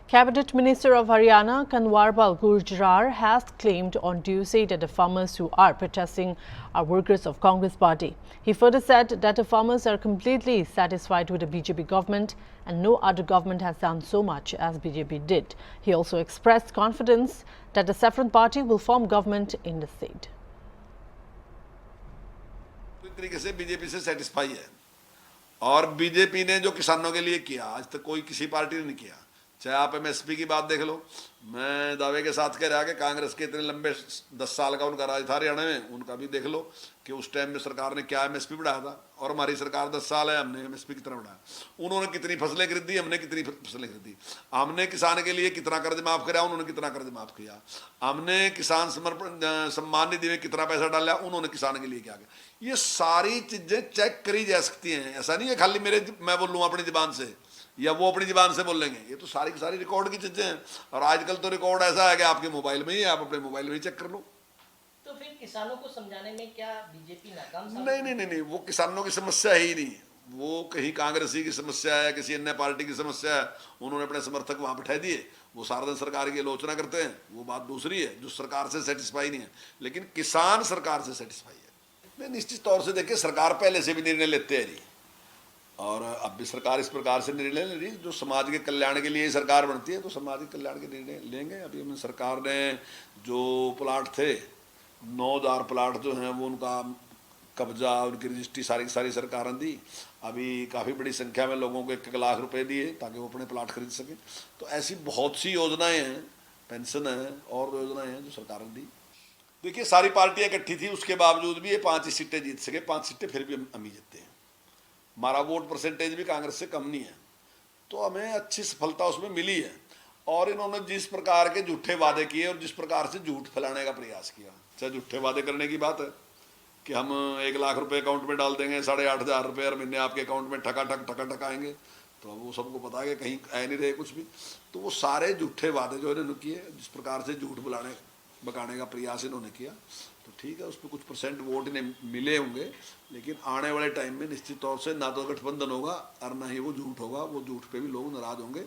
Cabinet Minister of Haryana, Kanwarbal Gurjar, has claimed on Tuesday that the farmers who are protesting are workers of Congress party. He further said that the farmers are completely satisfied with the BJP government and no other government has done so much as BJP did. He also expressed confidence that the Saffron party will form government in the state. पूरी तरीके से BJP से satisfy है और BJP ने जो किसानों के लिए किया आज तक कोई किसी पार्टी ने नहीं किया। चाहे आप एमएसपी की बात देख लो, मैं दावे के साथ कह रहा कि कांग्रेस के इतने लंबे 10 साल का उनका राज था हरियाणा में, उनका भी देख लो कि उस टाइम में सरकार ने क्या एमएसपी बढ़ाया था और हमारी सरकार 10 साल है, हमने एमएसपी कितना बढ़ाया। उन्होंने कितनी फसलें खरीदी, हमने कितनी फसलें खरीदी। हमने किसान के लिए कितना कर्ज माफ कराया, उन्होंने कितना कर्ज माफ किया। हमने किसान सम्मान निधि में कितना पैसा डाला, उन्होंने किसान के लिए क्या किया। ये सारी चीजें चेक करी जा सकती हैं। ऐसा नहीं है खाली मैं बोल लूँ अपनी जुबान से या वो अपनी जुबान से बोल लेंगे। ये तो सारी की सारी रिकॉर्ड की चीजें हैं और आजकल तो रिकॉर्ड ऐसा है कि आपके मोबाइल में ही, आप अपने मोबाइल में ही चेक कर लो। तो फिर किसानों को समझाने में क्या बीजेपी नाकाम? नहीं, वो किसानों की समस्या ही नहीं, वो कहीं कांग्रेसी की समस्या है, किसी अन्य पार्टी की समस्या है। उन्होंने अपने समर्थक वहां बैठा दिए, वो सारा दिन सरकार की आलोचना करते हैं, वो बात दूसरी है जो सरकार से सेटिस्फाई नहीं है। लेकिन किसान सरकार से सेटिस्फाई है। निश्चित तौर से देखिए, सरकार पहले से भी निर्णय लेते हैं जी और अब भी सरकार इस प्रकार से निर्णय ले रही है जो समाज के कल्याण के लिए सरकार बनती है, तो समाज के कल्याण के निर्णय लेंगे। अभी हमें सरकार ने जो प्लाट थे 9000 प्लाट जो हैं वो उनका कब्जा, उनकी रजिस्ट्री सारी की सारी सरकार ने दी। अभी काफ़ी बड़ी संख्या में लोगों को 1 लाख रुपए दिए ताकि वो अपने प्लाट खरीद सकें। तो ऐसी बहुत सी योजनाएं हैं, पेंशन है और योजनाएं हैं जो सरकार ने दी। देखिए, सारी पार्टियां इकट्ठी थी, उसके बावजूद भी ये 5 ही सीटें जीत सके। 5 सीटें फिर भी हम ही जीतते हैं। हमारा वोट परसेंटेज भी कांग्रेस से कम नहीं है, तो हमें अच्छी सफलता उसमें मिली है। और इन्होंने जिस प्रकार के झूठे वादे किए और जिस प्रकार से झूठ फैलाने का प्रयास किया, चाहे झूठे वादे करने की बात है कि हम 1 लाख रुपए अकाउंट में डाल देंगे, 8500 रुपये हर महीने आपके अकाउंट में ठका आएंगे, तो वो सबको पता है कि कहीं आए नहीं रहे कुछ भी। तो वो सारे झूठे वादे जो इन्होंने किए, जिस प्रकार से झूठ बकाने का प्रयास इन्होंने किया, तो ठीक है, उस पर कुछ परसेंट वोट इन्हें मिले होंगे। लेकिन आने वाले टाइम में निश्चित तौर से ना तो गठबंधन होगा और ना ही वो झूठ होगा। वो झूठ पे भी लोग नाराज होंगे।